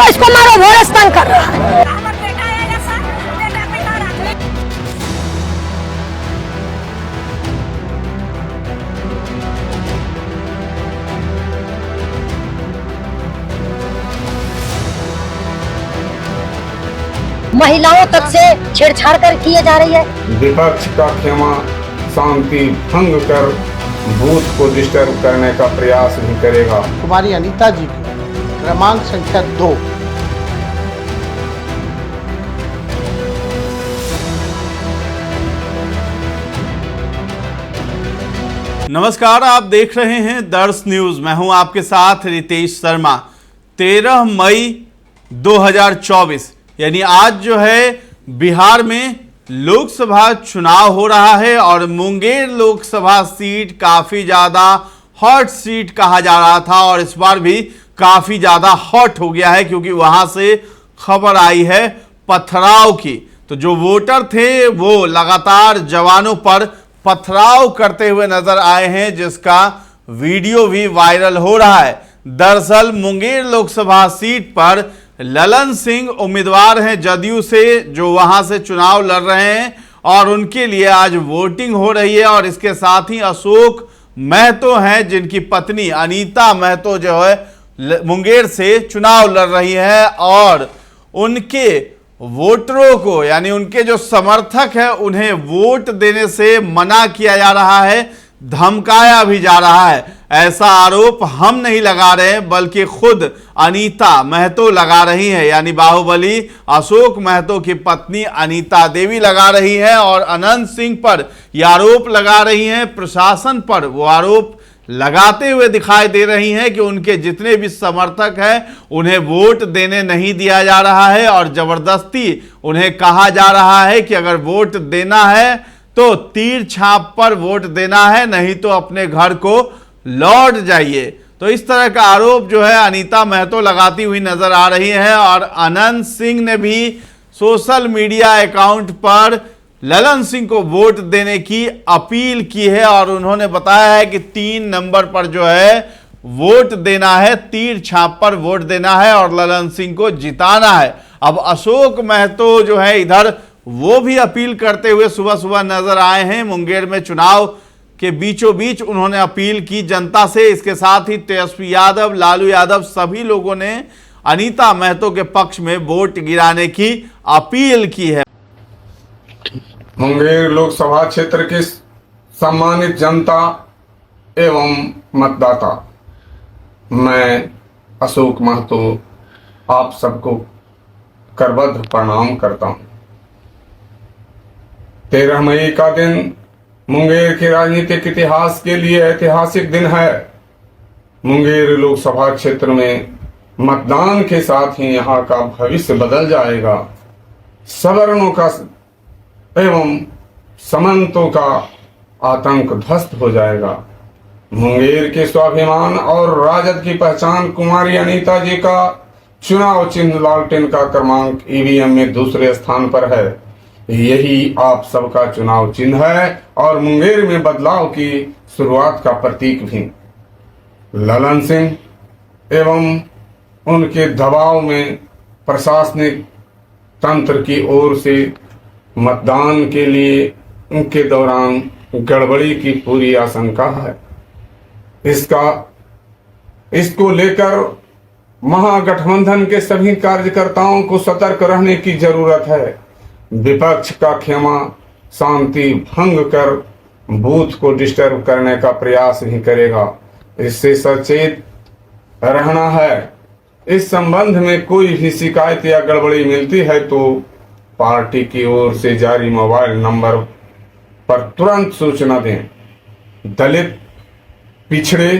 मारो, इसको मारो, भोरस्तन कर रहा है। महिलाओं तक से छेड़छाड़ कर किए जा रही है। विपक्ष का खेमा शांति भंग कर बूथ को डिस्टर्ब करने का प्रयास भी करेगा। कुमारी अनीता जी की क्रमांक संख्या 2। नमस्कार, आप देख रहे हैं दर्श न्यूज। मैं हूं आपके साथ रितेश शर्मा। 13 मई 2024 यानी आज जो है बिहार में लोकसभा चुनाव हो रहा है और मुंगेर लोकसभा सीट काफी ज्यादा हॉट सीट कहा जा रहा था और इस बार भी काफी ज्यादा हॉट हो गया है क्योंकि वहां से खबर आई है पथराव की। तो जो वोटर थे वो लगातार जवानों पर पथराव करते हुए नजर आए हैं, जिसका वीडियो भी वायरल हो रहा है। दरअसल मुंगेर लोकसभा सीट पर ललन सिंह उम्मीदवार हैं जदयू से, जो वहां से चुनाव लड़ रहे हैं और उनके लिए आज वोटिंग हो रही है। और इसके साथ ही अशोक महतो हैं जिनकी पत्नी अनीता महतो जो है मुंगेर से चुनाव लड़ रही है और उनके वोटरों को यानी उनके जो समर्थक हैं उन्हें वोट देने से मना किया जा रहा है, धमकाया भी जा रहा है। ऐसा आरोप हम नहीं लगा रहे हैं बल्कि खुद अनीता महतो लगा रही है, यानी बाहुबली अशोक महतो की पत्नी अनीता देवी लगा रही है और अनंत सिंह पर यह आरोप लगा रही हैं। प्रशासन पर वो आरोप लगाते हुए दिखाई दे रही हैं कि उनके जितने भी समर्थक हैं उन्हें वोट देने नहीं दिया जा रहा है और जबरदस्ती उन्हें कहा जा रहा है कि अगर वोट देना है तो तीर छाप पर वोट देना है, नहीं तो अपने घर को लौट जाइए। तो इस तरह का आरोप जो है अनीता महतो लगाती हुई नजर आ रही है और अनंत सिंह ने भी सोशल मीडिया अकाउंट पर ललन सिंह को वोट देने की अपील की है और उन्होंने बताया है कि 3 नंबर पर जो है वोट देना है, तीर छाप पर वोट देना है और ललन सिंह को जिताना है। अब अशोक महतो जो है इधर वो भी अपील करते हुए सुबह सुबह नजर आए हैं। मुंगेर में चुनाव के बीचों बीच उन्होंने अपील की जनता से। इसके साथ ही तेजस्वी यादव, लालू यादव सभी लोगों ने अनीता महतो के पक्ष में वोट गिराने की अपील की है। मुंगेर लोकसभा क्षेत्र की सम्मानित जनता एवं मतदाता, मैं अशोक महतो आप सबको करबद्ध प्रणाम करता हूं। 13 मई का दिन मुंगेर के राजनीतिक इतिहास के लिए ऐतिहासिक दिन है। मुंगेर लोकसभा क्षेत्र में मतदान के साथ ही यहां का भविष्य बदल जाएगा। सवर्णों का एवं समंतों का आतंक ध्वस्त हो जाएगा। मुंगेर के स्वाभिमान और राजद की पहचान कुमारी अनीता जी का चुनाव चिन्ह लालटेन का क्रमांक ईवीएम में दूसरे स्थान पर है। यही आप सबका चुनाव चिन्ह है और मुंगेर में बदलाव की शुरुआत का प्रतीक भी। ललन सिंह एवं उनके दबाव में प्रशासनिक तंत्र की ओर से मतदान के लिए उनके दौरान गड़बड़ी की पूरी आशंका है। इसको लेकर महागठबंधन के सभी कार्यकर्ताओं को सतर्क रहने की जरूरत है। विपक्ष का खेमा शांति भंग कर बूथ को डिस्टर्ब करने का प्रयास भी करेगा। इससे सचेत रहना है। इस संबंध में कोई भी शिकायत या गड़बड़ी मिलती है तो पार्टी की ओर से जारी मोबाइल नंबर पर तुरंत सूचना दें। दलित, पिछड़े,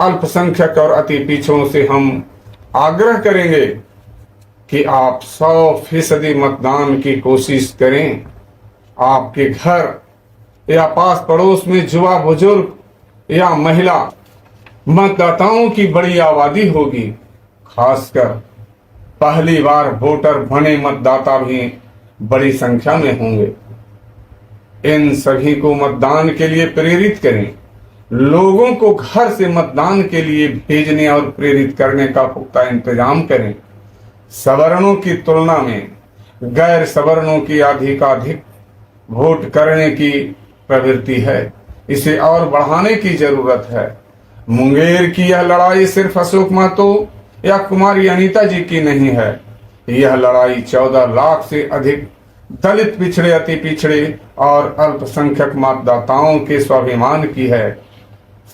अल्पसंख्यक और अति पिछड़ों से हम आग्रह करेंगे कि आप 100% मतदान की कोशिश करें। आपके घर या पास पड़ोस में युवा, बुजुर्ग या महिला मतदाताओं की बड़ी आबादी होगी। खासकर पहली बार वोटर बने मतदाता भी बड़ी संख्या में होंगे। इन सभी को मतदान के लिए प्रेरित करें। लोगों को घर से मतदान के लिए भेजने और प्रेरित करने का पुख्ता इंतजाम करें। सवर्णों की तुलना में गैर सवर्णों की अधिकाधिक वोट करने की प्रवृत्ति है। इसे और बढ़ाने की जरूरत है। मुंगेर की यह लड़ाई सिर्फ अशोक महतो या कुमारी अनीता जी की नहीं है। यह लड़ाई 14 लाख से अधिक दलित, पिछड़े, अति पिछड़े और अल्पसंख्यक मतदाताओं के स्वाभिमान की है।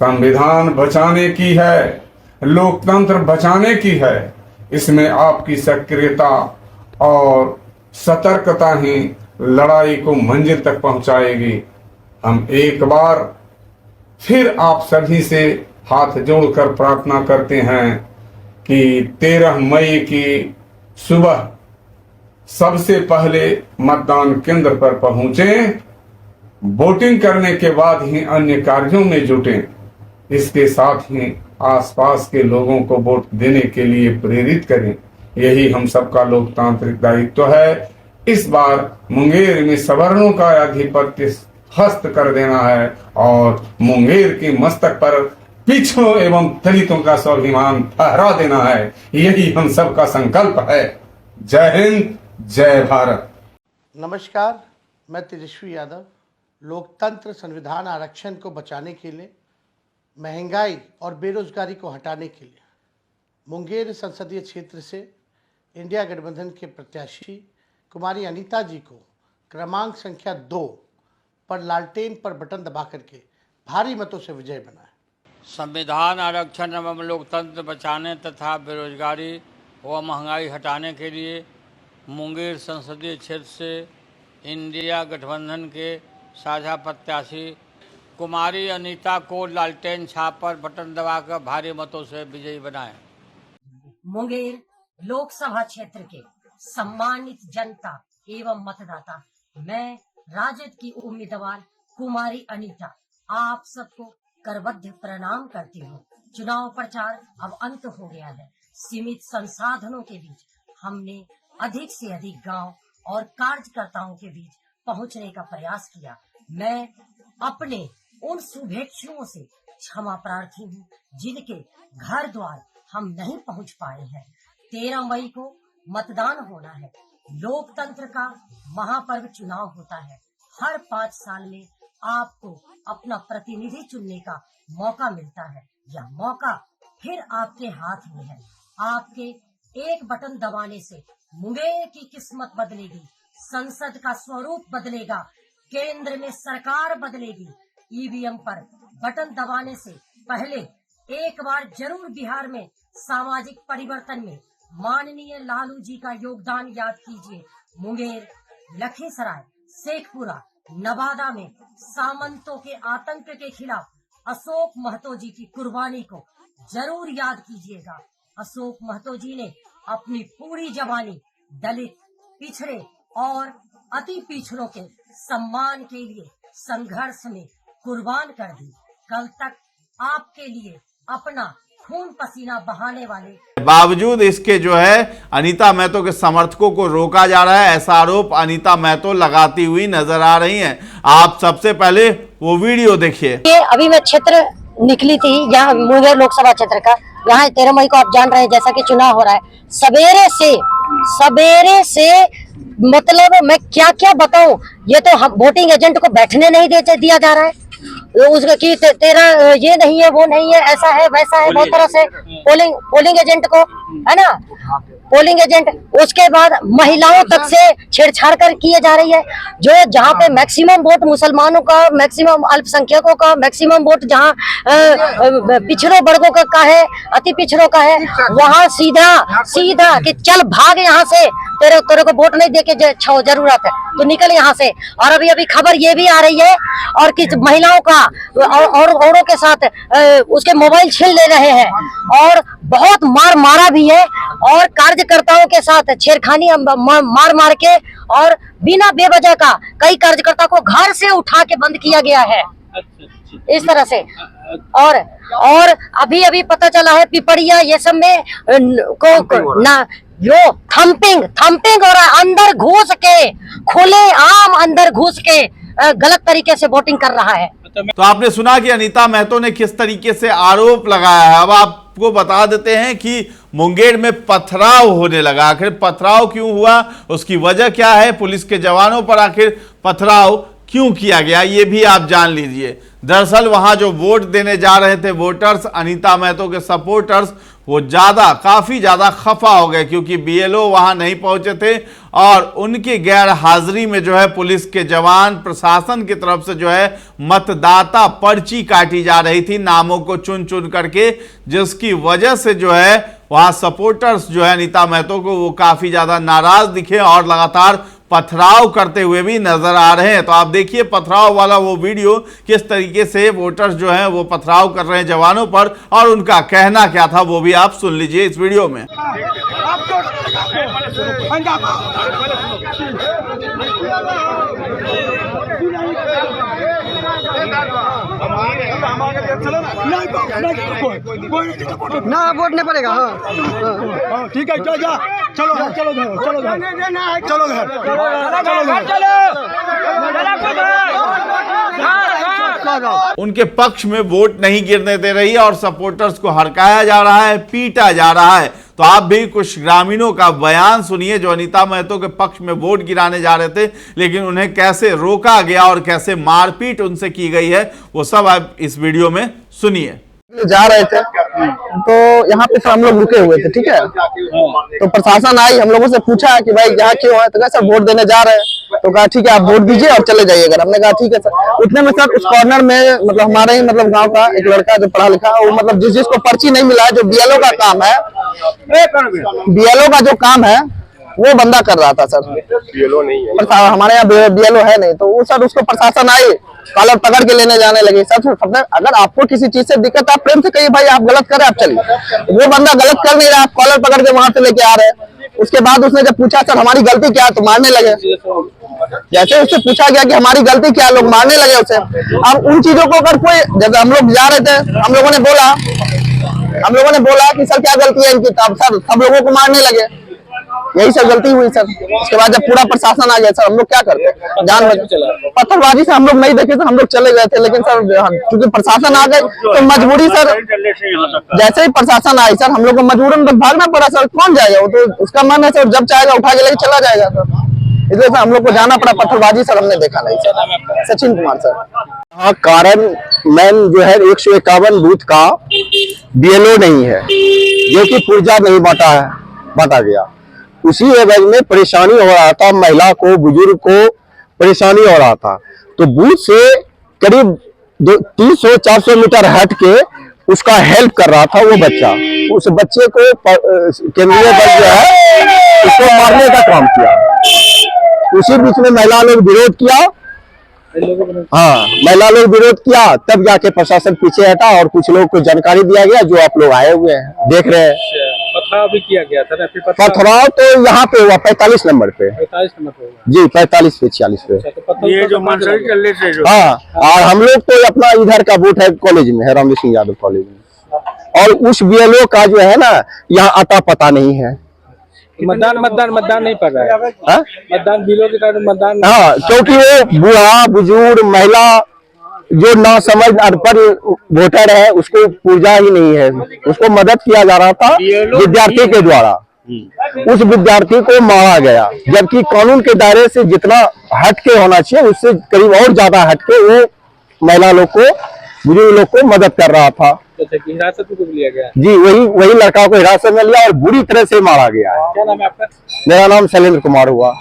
संविधान बचाने की है, लोकतंत्र बचाने की है। इसमें आपकी सक्रियता और सतर्कता ही लड़ाई को मंजिल तक पहुंचाएगी। हम एक बार फिर आप सभी से हाथ जोड़कर प्रार्थना करते हैं कि 13 मई की सुबह सबसे पहले मतदान केंद्र पर पहुंचें, वोटिंग करने के बाद ही अन्य कार्यों में जुटें। इसके साथ ही आसपास के लोगों को वोट देने के लिए प्रेरित करें। यही हम सबका लोकतांत्रिक दायित्व है। इस बार मुंगेर में सवर्णों का आधिपत्य हस्त कर देना है और मुंगेर के मस्तक पर पिछड़ों एवं दलितों का स्वाभिमान फहरा देना है। यही हम सबका संकल्प है। जय हिंद, जय भारत। नमस्कार, मैं तेजस्वी यादव। लोकतंत्र, संविधान, आरक्षण को बचाने के लिए, महंगाई और बेरोजगारी को हटाने के लिए मुंगेर संसदीय क्षेत्र से इंडिया गठबंधन के प्रत्याशी कुमारी अनीता जी को क्रमांक संख्या 2 पर लालटेन पर बटन दबा करके भारी मतों से विजय बनाए। संविधान, आरक्षण एवं लोकतंत्र बचाने तथा बेरोजगारी व महंगाई हटाने के लिए मुंगेर संसदीय क्षेत्र से इंडिया गठबंधन के साझा प्रत्याशी कुमारी अनीता को लालटेन छाप पर बटन दबाकर भारी मतों से विजयी बनाए। मुंगेर लोकसभा क्षेत्र के सम्मानित जनता एवं मतदाता, मैं राजद की उम्मीदवार कुमारी अनीता आप सबको करबद्ध प्रणाम करती हूँ। चुनाव प्रचार अब अंत हो गया है। सीमित संसाधनों के बीच हमने अधिक से अधिक गांव और कार्यकर्ताओं के बीच पहुंचने का प्रयास किया। मैं अपने उन शुभेच्छुओं से क्षमा प्रार्थी हूँ जिनके घर द्वार हम नहीं पहुँच पाए हैं। 13 मई को मतदान होना है। लोकतंत्र का महापर्व चुनाव होता है। हर 5 साल में आपको अपना प्रतिनिधि चुनने का मौका मिलता है। यह मौका फिर आपके हाथ में है। आपके एक बटन दबाने से मुंगेर की किस्मत बदलेगी, संसद का स्वरूप बदलेगा, केंद्र में सरकार बदलेगी। ईवीएम पर बटन दबाने से पहले एक बार जरूर बिहार में सामाजिक परिवर्तन में माननीय लालू जी का योगदान याद कीजिए। मुंगेर, लखीसराय, शेखपुरा, नवादा में सामंतों के आतंक के खिलाफ अशोक महतो जी की कुर्बानी को जरूर याद कीजिएगा। अशोक महतो जी ने अपनी पूरी जवानी दलित, पिछड़े और अति पिछड़ों के सम्मान के लिए संघर्ष में कुर्बान कर दी। कल तक आपके लिए अपना खून पसीना बहाने वाले बावजूद इसके जो है अनीता महतो के समर्थकों को रोका जा रहा है, ऐसा आरोप अनीता महतो लगाती हुई नजर आ रही हैं। आप सबसे पहले वो वीडियो देखिए। अभी मैं क्षेत्र निकली थी, यहाँ मुंगेर लोकसभा क्षेत्र का। यहाँ 13 मई को आप जान रहे हैं जैसा कि चुनाव हो रहा है। सवेरे से मतलब मैं क्या क्या बताऊं। ये तो हम वोटिंग एजेंट को बैठने नहीं दिया जा रहा है। उसका कि तेरा ये नहीं है, वो नहीं है, ऐसा है, वैसा है, बहुत तरह से पोलिंग एजेंट को, है ना, पोलिंग एजेंट। उसके बाद महिलाओं तक से छेड़छाड़ कर किए जा रही है। जो जहाँ पे मैक्सिमम वोट मुसलमानों का, मैक्सिमम अल्पसंख्यकों का, मैक्सिमम वोट जहाँ पिछड़ों वर्गों का है, अति पिछड़ों का है, वहाँ सीधा कि चल भाग यहाँ से, तेरे को वोट नहीं देके जरूरत है तो निकल यहाँ से। और अभी खबर ये भी आ रही है और कि महिलाओं का और औरों के साथ उसके मोबाइल छीन ले रहे हैं और बहुत मारा भी है और कार्यकर्ताओं के साथ छेड़खानी मार के और बिना बेवजह का कई कार्यकर्ता को घर से उठा के बंद किया गया है इस तरह से। और अभी पता चला है पिपड़िया ये सब में जो थम्पिंग और अंदर घुस के, खुले आम अंदर घुस के गलत तरीके से वोटिंग कर रहा है। तो आपने सुना कि अनीता महतो ने किस तरीके से आरोप लगाया है। अब आपको बता देते हैं कि मुंगेर में पथराव होने लगा। आखिर पथराव क्यों हुआ, उसकी वजह क्या है, पुलिस के जवानों पर आखिर पथराव क्यों किया गया, ये भी आप जान लीजिए। दरअसल वहां जो वोट देने जा रहे थे वोटर्स, अनीता महतो के सपोर्टर्स, वो काफी ज्यादा खफा हो गए क्योंकि बीएलओ वहां नहीं पहुंचे थे और उनकी गैर हाजिरी में जो है पुलिस के जवान, प्रशासन की तरफ से जो है मतदाता पर्ची काटी जा रही थी नामों को चुन चुन करके, जिसकी वजह से जो है वहां सपोर्टर्स जो है अनीता महतो को वो काफी ज्यादा नाराज दिखे और लगातार पथराव करते हुए भी नजर आ रहे हैं। तो आप देखिए पथराव वाला वो वीडियो, किस तरीके से वोटर्स जो हैं वो पथराव कर रहे हैं जवानों पर और उनका कहना क्या था वो भी आप सुन लीजिए इस वीडियो में। ना वोट नहीं पड़ेगा। हाँ ठीक है, चलो जा, चलो चलो घर, चलो घर, चलो घर, उनके पक्ष में वोट नहीं गिरने दे रही है और सपोर्टर्स को हड़काया जा रहा है, पीटा जा रहा है। तो आप भी कुछ ग्रामीणों का बयान सुनिए जो अनीता महतो के पक्ष में वोट गिराने जा रहे थे, लेकिन उन्हें कैसे रोका गया और कैसे मारपीट उनसे की गई है वो सब आप इस वीडियो में सुनिए। जा रहे थे तो यहाँ पे हम लोग रुके हुए थे, ठीक है। तो प्रशासन आई, हम लोगों से पूछा कि भाई यहाँ क्यों है, तो कहा सर वोट देने जा रहे हैं। तो कहा ठीक है आप वोट दीजिए और चले जाइए घर। हमने कहा ठीक है सर। उतने में सर उस कॉर्नर में मतलब हमारे ही मतलब गांव का एक लड़का जो पढ़ा लिखा, वो मतलब जिसको पर्ची नहीं मिला है, जो बीएलओ का काम है, बीएलओ का जो काम है वो बंदा कर रहा था सर। बीएलओ नहीं है हमारे यहाँ, बीएलओ है नहीं। तो वो सर उसको प्रशासन आई, कॉलर पकड़ के लेने जाने लगे। सर अगर आपको किसी चीज से दिक्कत, आप प्रेम से कहिए भाई आप गलत कर रहे हैं, आप चलिए। वो बंदा गलत कर नहीं रहा, आप कॉलर पकड़ के वहां से लेके आ रहे हैं। उसके बाद उसने जब पूछा सर हमारी गलती क्या है, तो मारने लगे। जैसे उससे पूछा गया कि हमारी गलती क्या, लोग मारने लगे उसे। अब उन चीजों को अगर कोई, जब हम लोग जा रहे थे हम लोगों ने बोला कि सर क्या गलती है इनकी, तब सर सब लोगों को मारने लगे। यही सब गलती हुई सर। उसके बाद जब पूरा प्रशासन आ गया सर, हम लोग क्या करते, जान पत्थरबाजी से हम लोग नहीं देखे सर, हम लोग चले गए थे। लेकिन सर क्योंकि प्रशासन आ गए तो मजबूरी सर, जैसे ही प्रशासन आई सर हम लोग को मजबूरन तो भागना पड़ा सर। कौन जाएगा, वो तो उसका मन है सर, जब चाहेगा उठा के लेके चला जाएगा सर। इसलिए सर हम लोग को जाना पड़ा। पत्थरबाजी सर हमने देखा नहीं सर। सचिन कुमार सर। हाँ, कारण मैन जो है 151 बूथ का बीएलओ नहीं है, जो कि पुर्जा नहीं बांटा गया। उसी एवज में परेशानी हो रहा था, महिला को, बुजुर्ग को परेशानी हो रहा था। तो बूथ से करीब 300-400 मीटर हट के उसका हेल्प कर रहा था वो बच्चा। उस बच्चे को केंद्रीय बल जो है उसको मारने का काम किया। उसी बीच में महिला लोग विरोध किया, हाँ महिला लोग विरोध किया, तब जाके प्रशासन पीछे हटा और कुछ लोग को जानकारी दिया गया, जो आप लोग आए हुए हैं देख रहे हैं। पथराव भी किया गया था ना? पथराव तो यहाँ पे हुआ 45 नंबर पे। 45 नंबर पे जी, 45 पे 46 पे। ये जो मानसरी चलने से जो, हाँ, और हम लोग तो अपना इधर का बूथ है कॉलेज में है, रामवीर सिंह यादव कॉलेज में। और उस बीएलओ का जो है ना यहाँ आता पता नहीं है। मतदान नहीं पड़ रहा है। मतदान बिलों के कारण मतदान, हाँ, क्योंकि वो बूढ़ा, बुजुर्ग, महिला जो ना समझ अनपढ़ वोटर है उसको पुर्जा ही नहीं है। उसको मदद किया जा रहा था विद्यार्थी के द्वारा, उस विद्यार्थी को मारा गया। जबकि कानून के दायरे से जितना हटके होना चाहिए उससे करीब और ज्यादा हटके वो महिला लोग को, बुजुर्ग लोग को मदद कर रहा था। हिरासत में लिया गया जी, वही लड़का को हिरासत में लिया और बुरी तरह से मारा गया है। क्या नाम है आपका? मेरा नाम शैलेंद्र कुमार हुआ।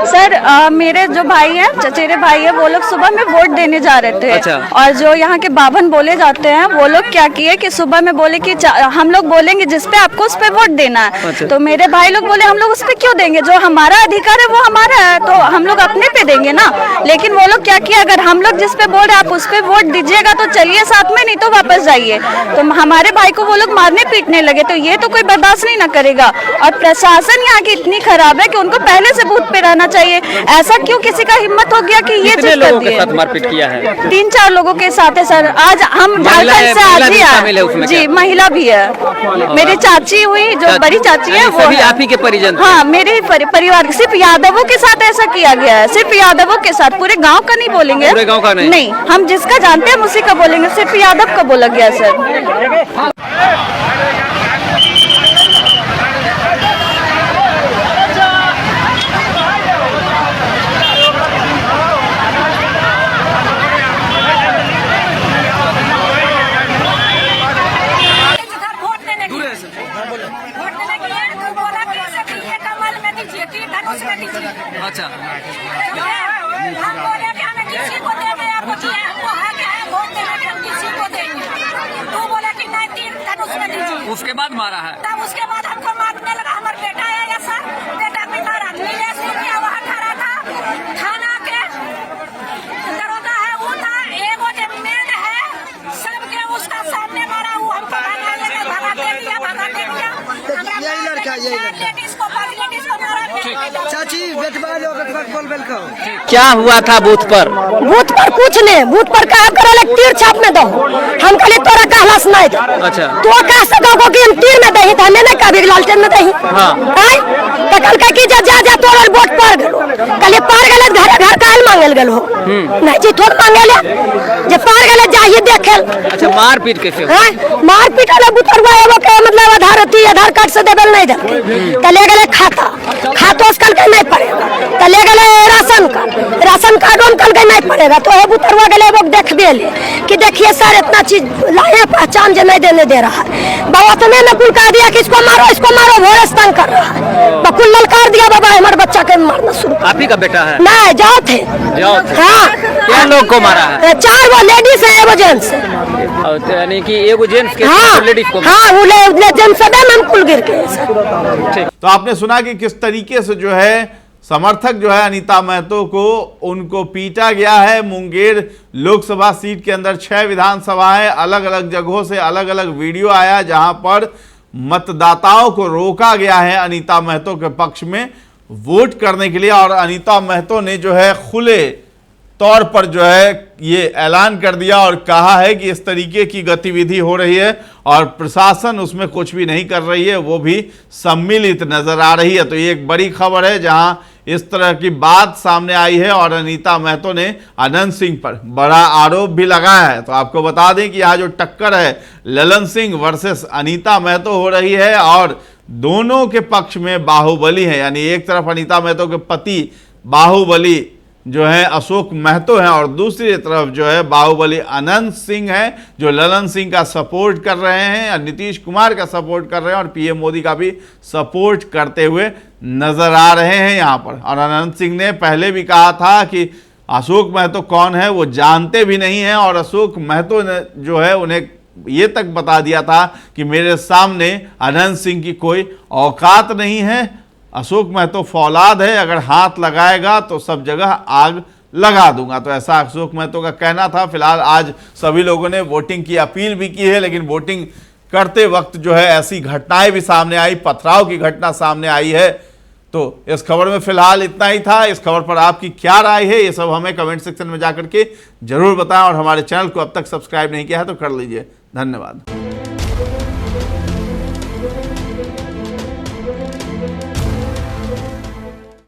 सर मेरे जो भाई हैं, चचेरे भाई हैं, वो लोग सुबह में वोट देने जा रहे थे। अच्छा। और जो यहाँ के बाभन बोले जाते हैं वो लोग क्या किए कि सुबह में बोले कि हम लोग बोलेंगे जिस पे आपको उस पे वोट देना है। अच्छा। तो मेरे भाई लोग बोले हम लोग उस पे क्यों देंगे, जो हमारा अधिकार है वो हमारा है, तो हम लोग अपने पे देंगे ना। लेकिन वो लोग क्या किया, अगर हम लोग जिस पे बोल रहे आप उस पे वोट दीजिएगा तो चलिए साथ में, नहीं तो वापस जाइए। तो हमारे भाई को वो लोग मारने पीटने लगे। तो ये तो कोई बर्दाश्त नहीं ना करेगा। और प्रशासन यहाँ की इतनी खराब है कि उनको पहले से बूथ पे रहना चाहिए। ऐसा क्यों किसी का हिम्मत हो गया कि ये चीज कर दी है? मारपीट किया है 3-4 लोगों के साथ है सर। आज हम झारखंड से आज ही आए जी, महिला भी है। मेरी चाची हुई, जो बड़ी चाची है वो आप ही के परिजन? हाँ, मेरे परिवार, सिर्फ यादवों के साथ ऐसा किया गया है, सिर्फ यादवों के साथ, पूरे गांव का नहीं बोलेंगे। पूरे गांव का नहीं, हम जिसका जानते हैं उसी का बोलेंगे, सिर्फ यादव का बोला गया सर। उसमें दीजिए। अच्छा हम बोले कि हमें किसी को देंगे, आपको दिया हमको है वोट देने के हम किसी को देंगे। तू बोले कि नहीं, 3 टन उसमें दीजिए। उसके बाद मारा है? तब उसके बाद हमको मारने लगा। हमारा बेटा है या सर, बेटा बीमार आदमी है, सुनिया वहाँ खड़ा था, थाना के दरोगा है वो था, एगो जो मेन है सबके उसका सामने मारा। वो हमको भगा दे दिया, भगा दे दिया। यही लड़का, यही लड़का। लेडीज को मारा। चाची बेटवा लो, बोल को क्या हुआ था बूथ पर? बूथ पर कुछ नहीं, बूथ पर कहा करे तीर छाप में दो। हम कहले तोरा कहलास नहीं दो। अच्छा तो कह सको कि हम तीर में दही, हमें नहीं कभी लालटेन में दही। हाँ तो कल कह कि जा तोरा वोट पर गेलो। कहले पार गेले घर काल मांगल गेलो। नहीं जी थोड़ मांगेले, जे पार गेले जाइए देखे। अच्छा मारपीट कैसे? मारपीट वाला बुतरवा एगो के मतलब आधार कार्ड से देबल नहीं दे। ले गेले खाता कल के नहीं पड़ेगा। तो ले गए राशन कार्ड कल के नहीं पड़ेगा। तो वो बुतरवा गए वो देख दिए कि देखिए सर इतना चीज लाए, पहचान जो नहीं देने दे रहा है। बाबा तो ने कुल कह दिया कि इसको मारो भोरे तंग कर रहा है। बकुल ललकार दिया बाबा हमारे बच्चा के मारना शुरू। आप ही का बेटा है? नहीं जाओ थे। हाँ क्या लोग को मारा है? 4 वो लेडीज है, एगो जेंट्स। यानी कि एगो जेंट्स के लेडीज को? हाँ वो जेंट्स हम कुल गिर के। तो आपने सुना कि किस तरीके से जो है समर्थक जो है अनीता महतो को उनको पीटा गया है। मुंगेर लोकसभा सीट के अंदर 6 विधानसभाएं, अलग अलग जगहों से अलग अलग वीडियो आया जहां पर मतदाताओं को रोका गया है अनीता महतो के पक्ष में वोट करने के लिए। और अनीता महतो ने जो है खुले तौर पर जो है ये ऐलान कर दिया और कहा है कि इस तरीके की गतिविधि हो रही है और प्रशासन उसमें कुछ भी नहीं कर रही है, वो भी सम्मिलित नजर आ रही है। तो ये एक बड़ी खबर है जहां इस तरह की बात सामने आई है और अनीता महतो ने अनंत सिंह पर बड़ा आरोप भी लगाया है। तो आपको बता दें कि यहाँ जो टक्कर है ललन सिंह वर्सेस अनीता महतो हो रही है और दोनों के पक्ष में बाहुबली है। यानी एक तरफ अनीता महतो के पति बाहुबली जो है अशोक महतो हैं और दूसरी तरफ जो है बाहुबली अनंत सिंह हैं जो ललन सिंह का सपोर्ट कर रहे हैं और नीतीश कुमार का सपोर्ट कर रहे हैं और पीएम मोदी का भी सपोर्ट करते हुए नजर आ रहे हैं यहाँ पर। और अनंत सिंह ने पहले भी कहा था कि अशोक महतो कौन है वो जानते भी नहीं हैं और अशोक महतो ने जो है उन्हें ये तक बता दिया था कि मेरे सामने अनंत सिंह की कोई औकात नहीं है। अशोक महतो फौलाद है, अगर हाथ लगाएगा तो सब जगह आग लगा दूंगा। तो ऐसा अशोक महतो का कहना था। फिलहाल आज सभी लोगों ने वोटिंग की अपील भी की है, लेकिन वोटिंग करते वक्त जो है ऐसी घटनाएं भी सामने आई, पथराव की घटना सामने आई है। तो इस खबर में फिलहाल इतना ही था। इस खबर पर आपकी क्या राय है ये सब हमें कमेंट सेक्शन में जाकर के जरूर बताएं और हमारे चैनल को अब तक सब्सक्राइब नहीं किया है तो कर लीजिए। धन्यवाद।